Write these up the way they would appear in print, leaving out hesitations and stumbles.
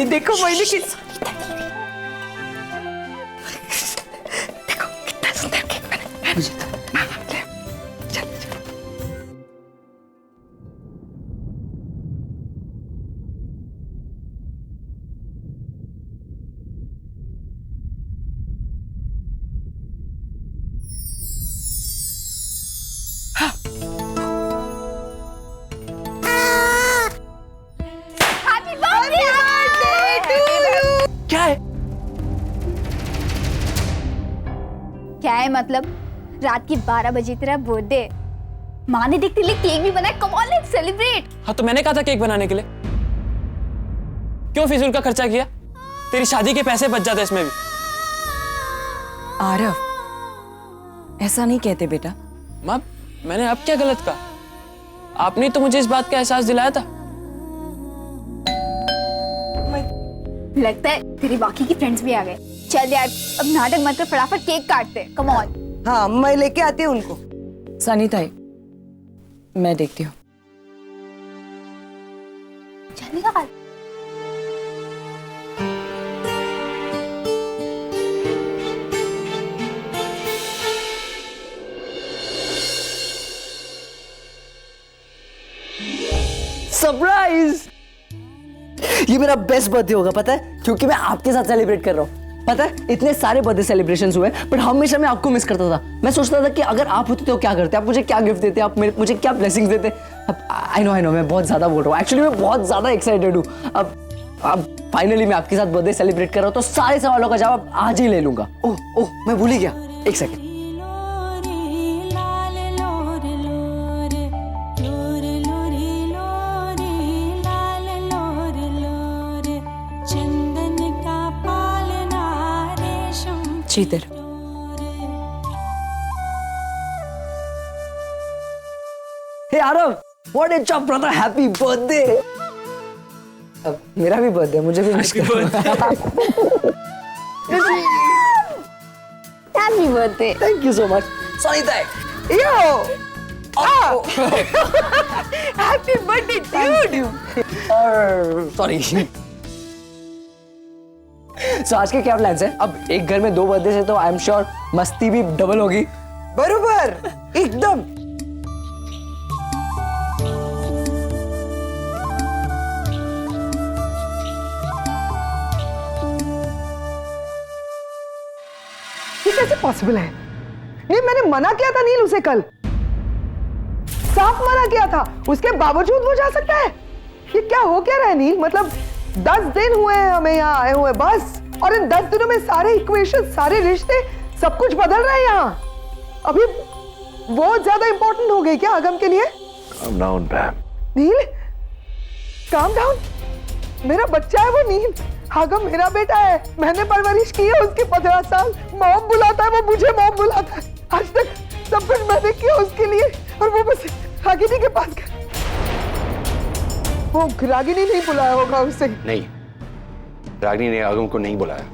ये देखो मोहिनी की, देखो कितना सुंदर केक बना। मुझे तो चलो चलो। Happy birthday to you. क्या है? क्या है मतलब? रात की 12 बजे तेरा बर्थडे, माँ ने देख तेरे लिए केक भी बनाया। Come on let's celebrate. हाँ तो मैंने कहा था केक बनाने के लिए, क्यों फिजूल का खर्चा किया? तेरी शादी के पैसे बच जाते इसमें भी। आरव, ऐसा नहीं कहते बेटा। माँ मैंने अब क्या गलत कहा? आपने तो मुझे इस बात का एहसास दिलाया था। लगता है तेरी बाकी की फ्रेंड्स भी आ गए। चल यार अब नाटक मत कर, फटाफट केक काटते। Come on. हाँ मैं लेके आती हूँ उनको। सनीता, मैं देखती हूँ। जल्दी निकाल। सरप्राइज! ये मेरा बेस्ट बर्थडे होगा पता है, क्योंकि मैं आपके साथ सेलिब्रेट कर रहा हूँ। पता है इतने सारे बर्थडे सेलिब्रेशंस हुए बट हमेशा मैं आपको मिस करता था। मैं सोचता था कि अगर आप होते तो क्या करते, आप मुझे क्या गिफ्ट देते, आप मुझे क्या ब्लेसिंग्स देते। अब आई नो मैं बहुत ज्यादा बोल रहा हूँ, एक्चुअली मैं बहुत ज्यादा एक्साइटेड हूँ। अब फाइनली मैं आपके साथ बर्थडे सेलिब्रेट कर रहा हूँ, तो सारे सवालों का जवाब आज ही ले लूंगा। ओह मैं भूल ही गया, एक second. Cheater, hey Aarav, what is your brother, happy birthday. अब मेरा भी बर्थडे, मुझे भी विश करो। Happy birthday. Thank you so much. Sanita, yo, happy birthday dude. Sorry. So आज के क्या प्लान्स हैं? अब एक घर में 2 बर्थडे से तो आई एम श्योर मस्ती भी डबल होगी। बरोबर, एकदम। ये कैसे पॉसिबल है? नहीं मैंने मना किया था नील उसे कल, साफ मना किया था, उसके बावजूद वो जा सकता है? ये क्या हो क्या रहा है नील? मतलब 10 दिन हुए हैं हमें यहाँ आए हुए बस, और इन 10 दिनों में सारे इक्वेशन, सारे रिश्ते, सब कुछ बदल रहा है यहाँ। अभी बहुत ज्यादा इंपॉर्टेंट हो गई क्या आगम के लिए? Calm down, Pam. नील, काम डाउन। मेरा बच्चा है वो नील, आगम मेरा बेटा है, मैंने परवरिश की है उसकी 15 साल। मॉम बुलाता है वो, मुझे मॉम बुलाता है। आज तक सब कुछ मैंने किया उसके लिए, और वो बस रागिनी के पास गया। वो रागिनी नहीं बुलाया होगा उसे। नहीं, रागिनी ने आगम को नहीं बुलाया,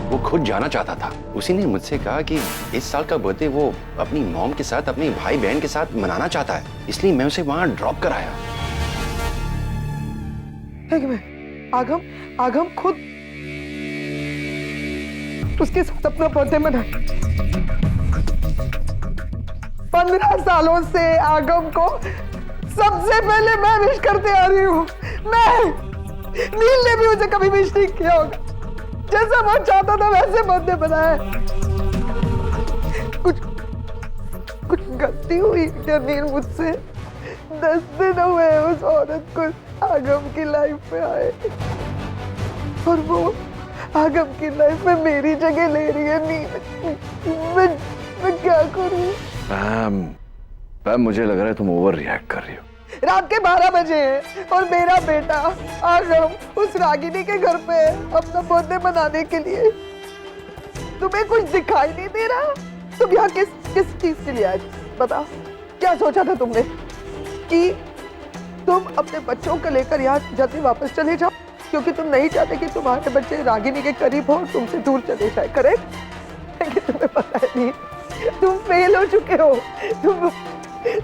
वो खुद जाना चाहता था। उसी ने मुझसे कहा कि इस साल का बर्थडे वो अपनी मॉम के साथ, अपनी भाई बहन के साथ मनाना चाहता है, इसलिए मैं उसे वहां ड्रॉप कराया। एक मिनट, आगम खुद उसके साथ अपना बर्थडे मनाए। 15 सालों से आगम को सबसे पहले मैं विश करते आ रही हूँ। नील ने भी मुझे कभी विश नहीं किया होगा, जैसा वो चाहता था वैसे बर्थडे बनाया। कुछ गलती हुई क्या नील मुझसे? 10 दिन हुए उस औरत को आगम की लाइफ में आए, और वो आगम की लाइफ में मेरी जगह ले रही है। नील, मैं क्या करूं? पैम, मुझे लग रहा है तुम ओवर रिएक्ट कर रही हो। रात के 12 बजे हैं और मेरा बेटा आगम उस रागिनी के घर पे है अपना बर्थडे मनाने के लिए। तुम्हें कुछ दिखाई नहीं दे रहा? तुम यहाँ किस चीज के लिए आए? बताओ, क्या सोचा था तुमने कि तुम अपने बच्चों को लेकर यहाँ जल्दी वापस चले जाओ, क्योंकि तुम नहीं चाहते कि तुम्हारे बच्चे रागिनी के करीब हो, तुमसे दूर चले जाए, करेक्ट? लेकिन तुम्हें पता है नहीं, तुम फेल हो चुके हो।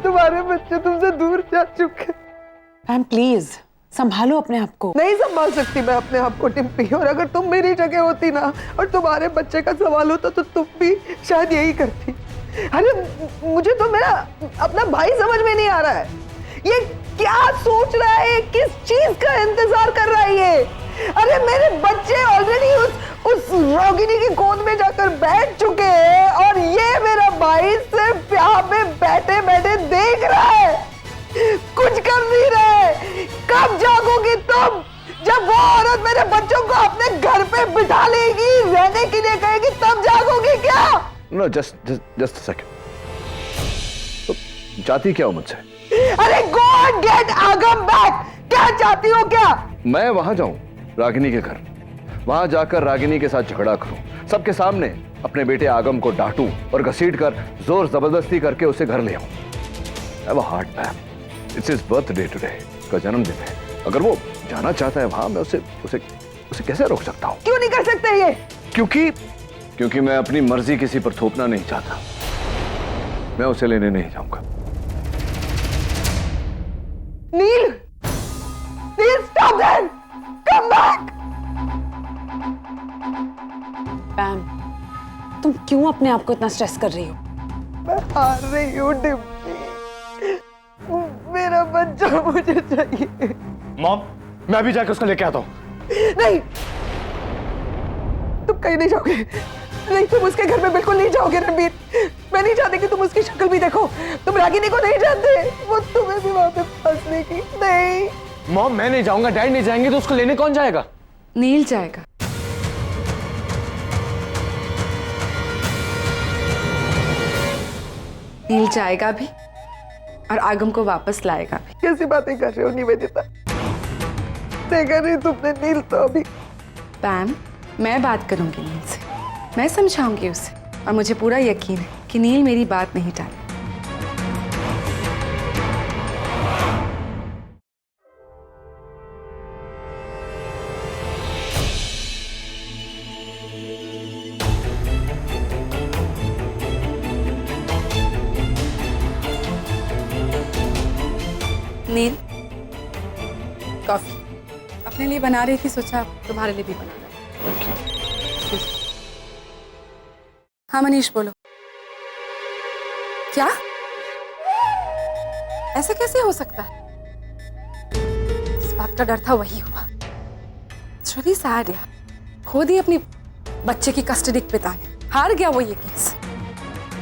तुम्हारे बच्चे तुमसे दूर जा चुके। मैम प्लीज, संभालो अपने आप को। नहीं संभाल सकती मैं अपने आप को टिम्पी, और अगर तुम मेरी जगह होती ना और तुम्हारे बच्चे का सवाल होता तो तुम भी शायद यही करती। अरे मुझे तो मेरा अपना भाई समझ में नहीं आ रहा है, ये क्या सोच रहा है, किस चीज का इंतजार कर रहा है ये। अरे मेरे बच्चे ऑलरेडी उस रोगिणी की गोद में जाकर बैठ चुके हैं और ये मेरा भाई सिर्फ यहाँ पे बैठे बैठे देख रहा है, कुछ कर नहीं रहा है। कब जागोगी तुम, जब वो औरत मेरे बच्चों को अपने घर पे बिठा लेगी, रहने के लिए कहेगी, तब जागोगी क्या? नो जस्ट सेकंड, तो चाहती क्या हो मुझसे? अरे गो एंड गेट आगम बैक। क्या चाहती हो क्या? मैं वहां जाऊं रागिनी के घर, वहां जाकर रागिनी के साथ झगड़ा करूं, सबके सामने अपने बेटे आगम को डांटूं और घसीट कर जोर जबरदस्ती करके उसे घर ले आऊं। Have a heart ma'am, it's his birthday today, उसका जन्मदिन है। अगर वो जाना चाहता है वहां, मैं उसे कैसे रोक सकता हूं? क्यों नहीं कर सकते ये? क्योंकि मैं अपनी मर्जी किसी पर थोपना नहीं चाहता। मैं उसे लेने नहीं जाऊंगा। नील, नील स्टॉप दैट, कम बैक। पैम, तुम क्यों अपने आप को इतना स्ट्रेस कर रही हो? मैं हार रही हूँ डिम्पी, मेरा बच्चा मुझे चाहिए। मॉम, मैं अभी जाकर उसको लेके आता हूँ। नहीं, तुम कहीं नहीं जाओगे, नहीं तुम उसके घर में बिल्कुल नहीं जाओगे रणबीर। मैं नहीं चाहती कि तुम उसकी शक्ल भी देखो। तुम रागिनी को नहीं जानते, वो तुम्हें भी वहां पे फंसने की। नहीं मॉम, मैं नहीं जाऊंगा, डैड नहीं जाएंगे तो उसको लेने कौन जाएगा? नील जाएगा। नील जाएगा भी और आगम को वापस लाएगा भी। कैसी बातें कर रहे हो निवेदिता? देखा नहीं तुमने नील तो अभी। पैम, मैं बात करूंगी नील से, मैं समझाऊंगी उसे, और मुझे पूरा यकीन है कि नील मेरी बात नहीं टालेगा। नील, कॉफी अपने लिए बना रही थी, सोचा तुम्हारे लिए भी बना रही। हाँ मनीष बोलो। क्या? ऐसा कैसे हो सकता है? इस बात का डर था, वही हुआ। It's really sad यार, खो दी अपनी बच्चे की कस्टडी पिता ने, हार गया वो ये केस।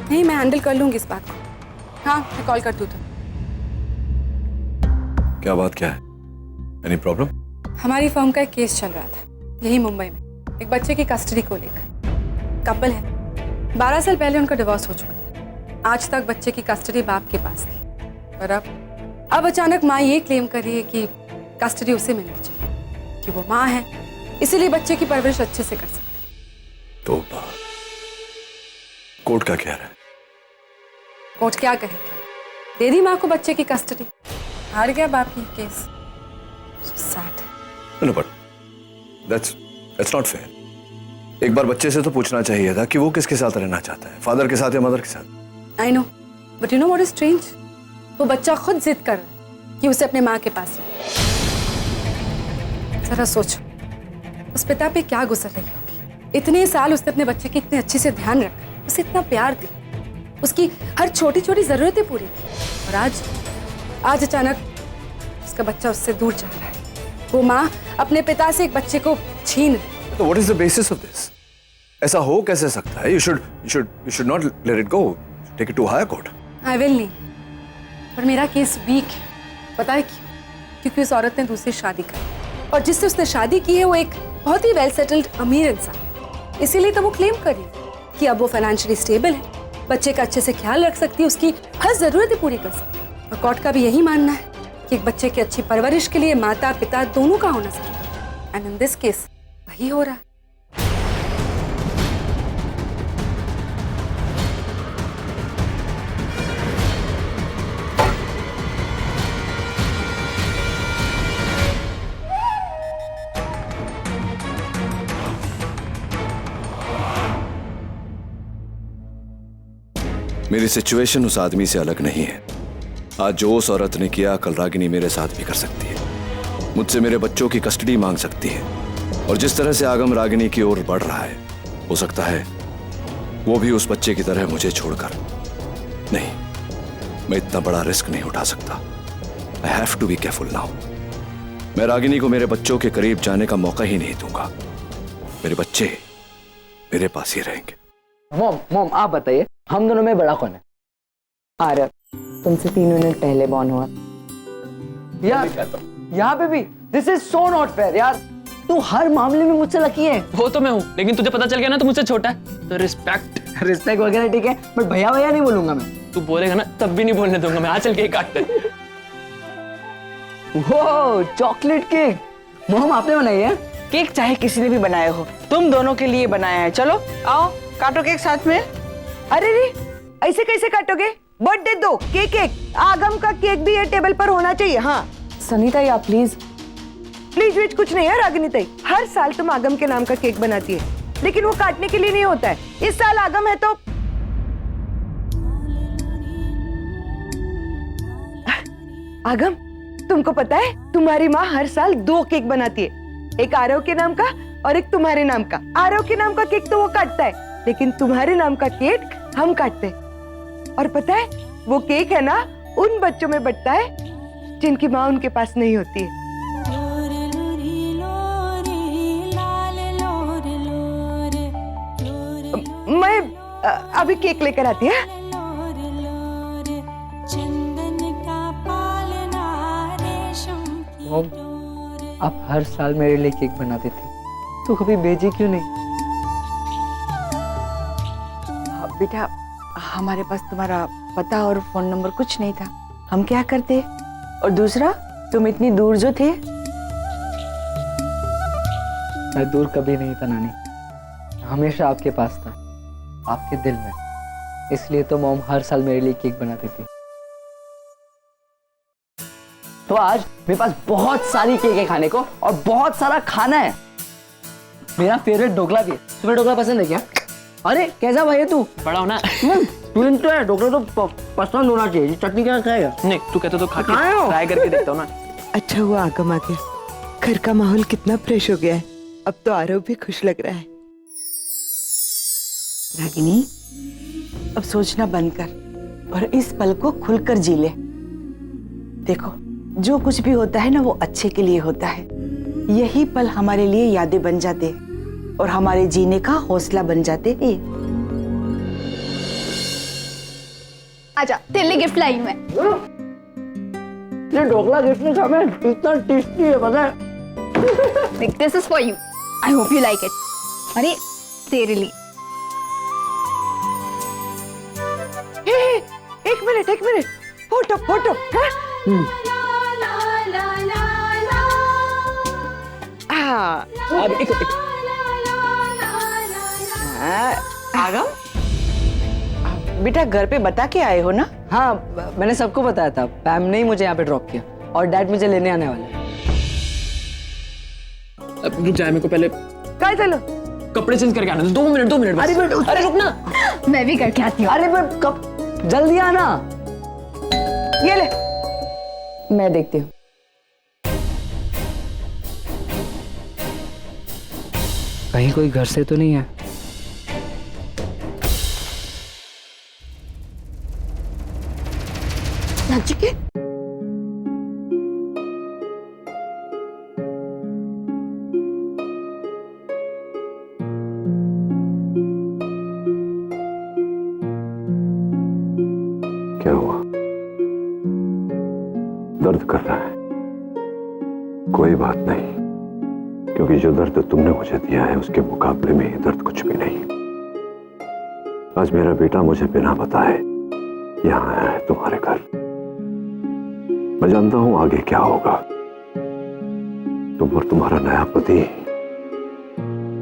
नहीं, मैं हैंडल कर लूंगी इस बात को। हाँ, मैं कॉल करती हूँ। क्या बात क्या है? Any problem? हमारी फर्म का एक केस चल रहा था यही मुंबई में, एक बच्चे की कस्टडी को लेकर। कपल है, 12 साल पहले उनका डिवोर्स हो चुका था। आज तक बच्चे की कस्टडी बाप के पास थी, पर अब अचानक माँ ये क्लेम कर रही है कि कस्टडी उसे मिलनी चाहिए, कि वो माँ है, इसीलिए बच्चे की परवरिश अच्छे से कर सकती है। तो कोर्ट का क्या है? कोर्ट क्या कहेगा? दे दी माँ को बच्चे की कस्टडी, हार गया बाप की case. Sad. No, but that's not fair. एक बार बच्चे से तो पूछना चाहिए था कि वो किसके साथ रहना चाहता है, फादर के साथ या मदर के साथ। I know, but you know what is strange? वो बच्चा खुद जिद कर रहा है कि उसे अपने माँ के पास रहे। जरा सोचो, उस पिता पे क्या गुजर रही होगी। इतने साल उसने अपने बच्चे की इतने अच्छे से ध्यान रखा, उसे इतना प्यार दिया, उसकी हर छोटी छोटी जरूरतें पूरी की, और आज अचानक उसका बच्चा उससे दूर जा रहा है। वो माँ अपने पिता से एक बच्चे को छीन रही। तो what is the basis of this? ऐसा हो कैसे सकता है? You should not let it go. Take it to higher court. I will नहीं, पर मेरा केस वीक है। पता है क्यों? क्योंकि उस औरत ने दूसरी शादी की, और जिससे उसने शादी की है वो एक बहुत ही वेल सेटल्ड अमीर इंसान है। इसीलिए तो वो क्लेम कर रही है कि अब वो फाइनेंशियली स्टेबल है, बच्चे का अच्छे से ख्याल रख सकती है, उसकी हर जरूरतें पूरी कर सकती है। और कोर्ट का भी यही मानना है कि एक बच्चे की अच्छी परवरिश के लिए माता पिता दोनों का होना जरूरी है। एंड इन दिस केस वही हो रहा है। मेरी सिचुएशन उस आदमी से अलग नहीं है। आज जो उस औरत ने किया, कल रागिनी मेरे साथ भी कर सकती है। मुझसे मेरे बच्चों की कस्टडी मांग सकती है। और जिस तरह से आगम रागिनी की ओर बढ़ रहा है, हो सकता है वो भी उस बच्चे की तरह मुझे छोड़कर। नहीं, मैं इतना बड़ा रिस्क नहीं उठा सकता। I have to be careful now. मैं रागिनी को मेरे बच्चों के करीब जाने का मौका ही नहीं दूंगा। मेरे बच्चे मेरे पास ही रहेंगे। मॉम मॉम आप बताइए, हम दोनों में बड़ा कौन है? आरव, तुमसे 3 मिनट पहले बॉर्न हुआ। यार यहाँ पे भी this is so not fair यार। तू हर मामले में मुझसे लकी है। वो तो मैं हूँ, लेकिन तुझे पता चल गया ना तो मुझसे छोटा है, तो रिस्पेक्ट। रिस्पेक्ट वगैरह ठीक है, बट भैया भैया नहीं बोलूंगा मैं। तू बोलेगा ना तब भी नहीं बोलने दूंगा मैं। आ चल केक काटते हैं। वो चॉकलेट केक मोहम आपने बनाई है? केक चाहे किसी ने भी बनाया हो, तुम दोनों के लिए बनाया है। चलो आओ काटो केक साथ में। अरे रे, ऐसे कैसे काटोगे? बर्थडे दो, केक एक। आगम का केक भी ये टेबल पर होना चाहिए। हाँ सनीता या प्लीज प्लीज वेज कुछ नहीं है रागिनी ताई। हर साल तुम आगम के नाम का केक बनाती है, लेकिन वो काटने के लिए नहीं होता है। इस साल आगम है तो आगम, तुमको पता है तुम्हारी माँ हर साल 2 केक बनाती है, एक आरव के नाम का और एक तुम्हारे नाम का। आरव के नाम का केक तो वो काटता है, लेकिन तुम्हारे नाम का केक हम काटते हैं। और पता है वो केक है ना, उन बच्चों में बंटता है जिनकी माँ उनके पास नहीं होती है। मैं अभी केक लेकर आती है। आप हर साल मेरे लिए केक बनाते थे, तो कभी भेजी क्यों नहीं? बेटा, हमारे पास तुम्हारा पता और फोन नंबर कुछ नहीं था, हम क्या करते? और दूसरा, तुम इतनी दूर जो थे। मैं दूर कभी नहीं था नानी, हमेशा आपके पास था, आपके दिल में। इसलिए तो मॉम हर साल मेरे लिए केक बनाती थी। तो आज मेरे पास बहुत सारी केक है खाने को, और बहुत सारा खाना है। मेरा फेवरेट ढोकला भी है। तुम्हें ढोकला पसंद है क्या? अरे कैसा भाई है तू? बड़ा होना। तू तो है, ढोकला तो पसंद होना चाहिए। चटनी क्या खाएगा? नहीं, तू कहते तो खा के खाए हो? ट्राई करके देखता हूँ ना। अच्छा हुआ आगम आ गया, घर का माहौल कितना फ्रेश हो गया है। अब तो आरव भी खुश लग रहा है। रागिनी, अब सोचना बंद कर और इस पल को खुलकर जी ले। देखो, जो कुछ भी होता है ना, वो अच्छे के लिए होता है। यही पल हमारे लिए यादें बन जाते और हमारे जीने का हौसला बन जाते हैं। आजा, तेरे लिए गिफ्ट लाई हूं मैं। ये ढोकला कितने का है? इतना टेस्टी है पता है? This is for you, I hope you like it. अरे तेरे लिए। एक मिनट, फोटो फोटो। हाँ? अब एक आगम, बेटा घर पे बता के आए हो ना? हाँ, मैंने सबको बताया था। पैम ने ही मुझे यहाँ पे ड्रॉप किया, और डैड मुझे लेने आने वाले हैं। अब रुक जाए, मेरे को पहले काय चलो? कपड़े चेंज करके आना। 2 मिनट बस। अरे रुक ना। मैं भी करके आती हूँ। अरे पर कब? जल्दी आना। ये ले। मैं देखती हूँ। कहीं कोई घर से तो नहीं है? के क्या हुआ? दर्द कर रहा है? कोई बात नहीं, क्योंकि जो दर्द तुमने मुझे दिया है उसके मुकाबले में ये दर्द कुछ भी नहीं। आज मेरा बेटा मुझे बिना बताए यहाँ आया है तुम्हारे घर। मैं जानता हूं आगे क्या होगा। तुम और तुम्हारा नया पति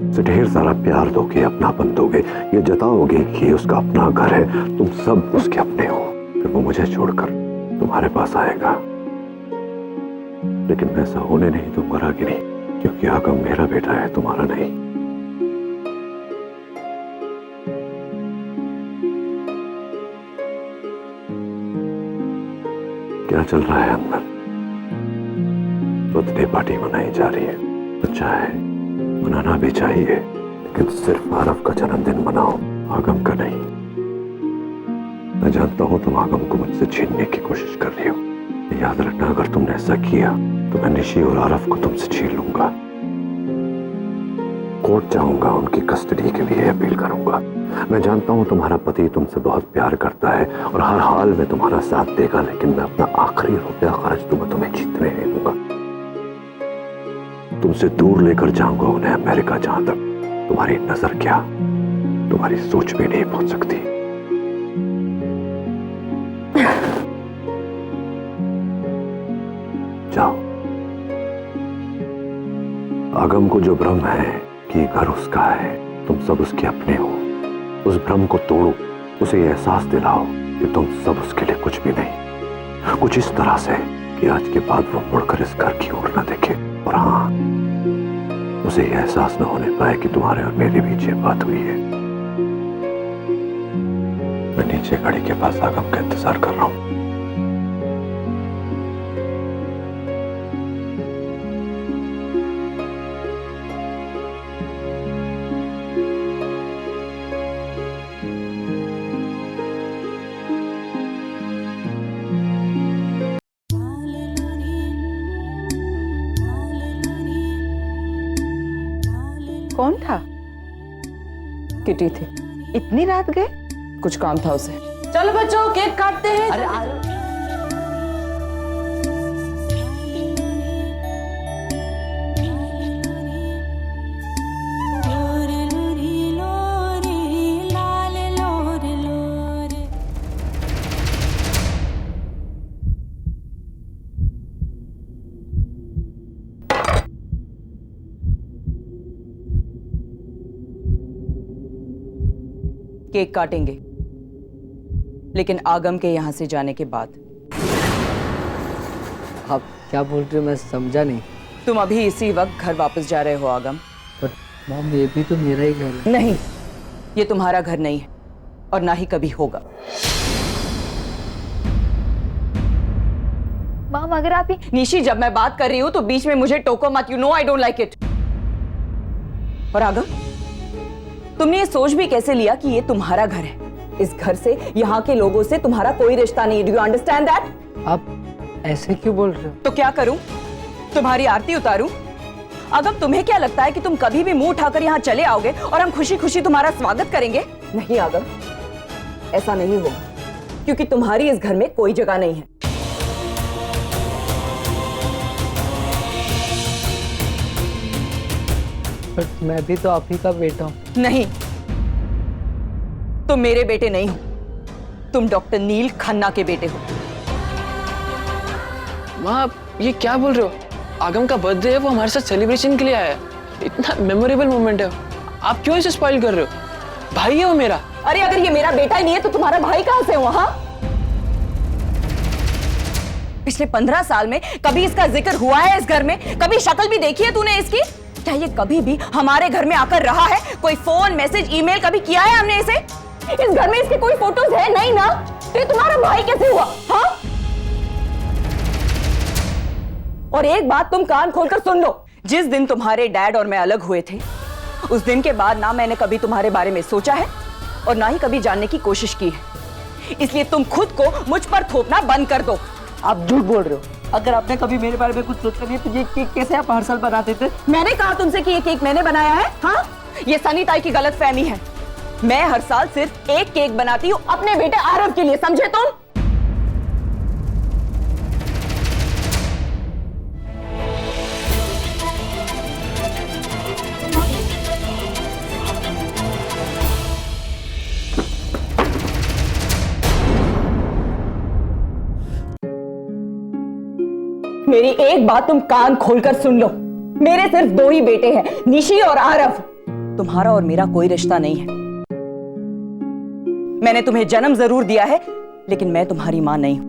उसे ढेर सारा प्यार दोगे, अपनापन दोगे, ये जताओगे कि उसका अपना घर है, तुम सब उसके अपने हो। फिर वो मुझे छोड़कर तुम्हारे पास आएगा, लेकिन मैं ऐसा होने नहीं दूंगा रागिनी, क्योंकि आगम मेरा बेटा है, तुम्हारा नहीं। क्या चल रहा है अंदर? बर्थडे पार्टी मनाई जा रही है। अच्छा है, मनाना भी चाहिए, लेकिन सिर्फ आरव का जन्मदिन मनाओ, आगम का नहीं। मैं जानता हूं तुम आगम को मुझसे छीनने की कोशिश कर रही हो। याद रखना, अगर तुमने ऐसा किया तो मैं निशी और आरव को तुमसे छीन लूंगा। कोर्ट जाऊंगा, उनकी कस्टडी के लिए अपील करूंगा। मैं जानता हूं तुम्हारा पति तुमसे बहुत प्यार करता है और हर हाल में तुम्हारा साथ देगा, लेकिन मैं अपना आखिरी रुपया खर्च दूंगा, तुम्हें जीतने नहीं दूंगा। तुमसे दूर लेकर जाऊंगा उन्हें अमेरिका, जहां तक तुम्हारी नजर क्या, तुम्हारी सोच भी नहीं पहुंच सकती। जाओ। आगम को जो भ्रम है कि घर उसका है, तुम सब उसके अपने हो, उस भ्रम को तोड़ो, उसे यह एहसास दिलाओ कि तुम सब उसके लिए कुछ भी नहीं। कुछ इस तरह से कि आज के बाद वो मुड़कर इस घर की ओर न देखे, और हाँ, उसे यह एहसास न होने पाए कि तुम्हारे और मेरे बीच ये बात हुई है। मैं नीचे गाड़ी के पास आगम का इंतजार कर रहा हूं। कौन था? किटी थी, इतनी रात गए? कुछ काम था उसे। चलो बच्चों, केक काटते हैं। अरे केक काटेंगे, लेकिन आगम के यहां से जाने के बाद। आप क्या बोल रहे हो, मैं समझा नहीं। तुम अभी इसी वक्त घर वापस जा रहे हो आगम। पर मॉम, ये भी तो मेरा ही घर है। नहीं, ये तुम्हारा घर नहीं है और ना ही कभी होगा। मॉम, अगर आप ही निशी, जब मैं बात कर रही हूं तो बीच में मुझे टोको मत। You know I don't like it. और आगम, तुमने ये सोच भी कैसे लिया कि ये तुम्हारा घर है? इस घर से, यहाँ के लोगों से तुम्हारा कोई रिश्ता नहीं। Do you understand that? आप ऐसे क्यों बोल रहे हो? तो क्या करूं? तुम्हारी आरती उतारूं? अगर तुम्हें क्या लगता है कि तुम कभी भी मुंह उठाकर यहाँ चले आओगे और हम खुशी खुशी तुम्हारा स्वागत करेंगे? नहीं आगम, ऐसा नहीं होगा, क्योंकि तुम्हारी इस घर में कोई जगह नहीं है। पर मैं भी तो आप ही का बेटा हूँ। नहीं, तुम मेरे बेटे नहीं हो, तुम डॉक्टर नील खन्ना के बेटे हो। माँ, आप ये क्या बोल रहे हो? आगम का बर्थडे है, वो हमारे साथ सेलिब्रेशन के लिए आया है। इतना मेमोरेबल मोमेंट है, आप क्यों इसे स्पॉइल कर रहे हो? भाई है वो मेरा। अरे अगर ये मेरा बेटा ही नहीं है तो तुम्हारा भाई कहां से हुआ? हाँ, पिछले 15 साल में कभी इसका जिक्र हुआ है इस घर में? कभी शक्ल भी देखी है तूने इसकी? क्या ये कभी भी हमारे घर में आकर रहा है? कोई फोन, मैसेज, ईमेल कभी किया है हमने इसे? इस घर में इसके कोई फोटोज है नहीं ना? तो ये तुम्हारा भाई कैसे हुआ? हाँ? और एक बात तुम कान खोलकर सुन लो, जिस दिन तुम्हारे डैड और मैं अलग हुए थे, उस दिन के बाद ना मैंने कभी तुम्हारे बारे में सोचा है और ना ही कभी जानने की कोशिश की है। इसलिए तुम खुद को मुझ पर थोपना बंद कर दो। आप झूठ बोल रहे हो। अगर आपने कभी मेरे बारे में कुछ सोचा नहीं तो ये केक कैसे आप हर साल बनाते थे? मैंने कहा तुमसे कि ये केक मैंने बनाया है? हाँ, ये सनी ताई की गलतफहमी है। मैं हर साल सिर्फ एक केक बनाती हूँ अपने बेटे आरव के लिए, समझे तुम? मेरी एक बात तुम कान खोलकर सुन लो, मेरे सिर्फ 2 ही बेटे हैं, निशी और आरव। तुम्हारा और मेरा कोई रिश्ता नहीं है। मैंने तुम्हें जन्म जरूर दिया है, लेकिन मैं तुम्हारी मां नहीं हूं।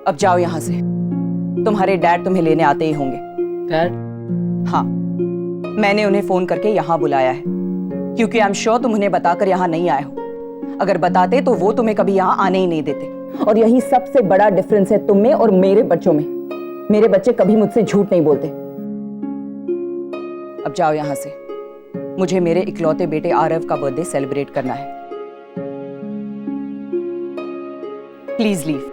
अब जाओ यहां से, तुम्हारे डैड तुम्हें लेने आते ही होंगे। डैड? हाँ, मैंने उन्हें फोन करके यहां बुलाया है, क्योंकि आई एम श्योर तुम उन्हें बताकर यहां नहीं आए हो। अगर बताते तो वो तुम्हें कभी यहां आने ही नहीं देते। और यही सबसे बड़ा डिफरेंस है तुम में और मेरे बच्चों में। मेरे बच्चे कभी मुझसे झूठ नहीं बोलते। अब जाओ यहां से, मुझे मेरे इकलौते बेटे आरव का बर्थडे सेलिब्रेट करना है। Please leave.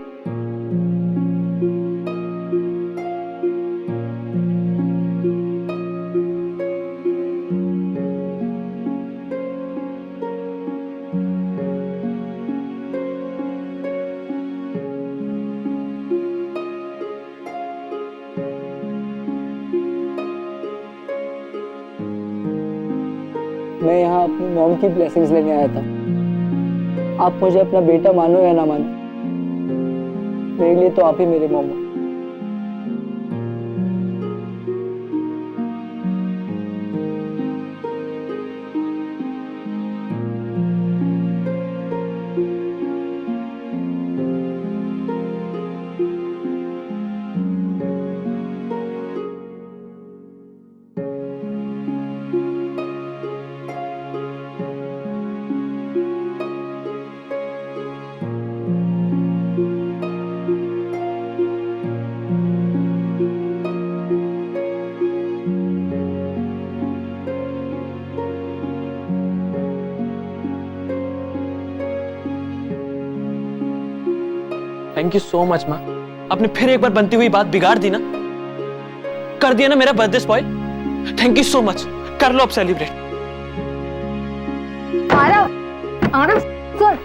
मैं यहाँ अपनी मॉम की ब्लेसिंग्स लेने आया था। आप मुझे अपना बेटा मानो या ना मानो, मेरे लिए तो आप ही मेरे मॉम हो। थैंक यू सो मच माँ। आपने फिर एक बार बनती हुई बात बिगाड़ दी ना, कर दिया ना मेरा birthday spoil. Thank you so much. कर लो अब सेलिब्रेट। आरव, आरव, सर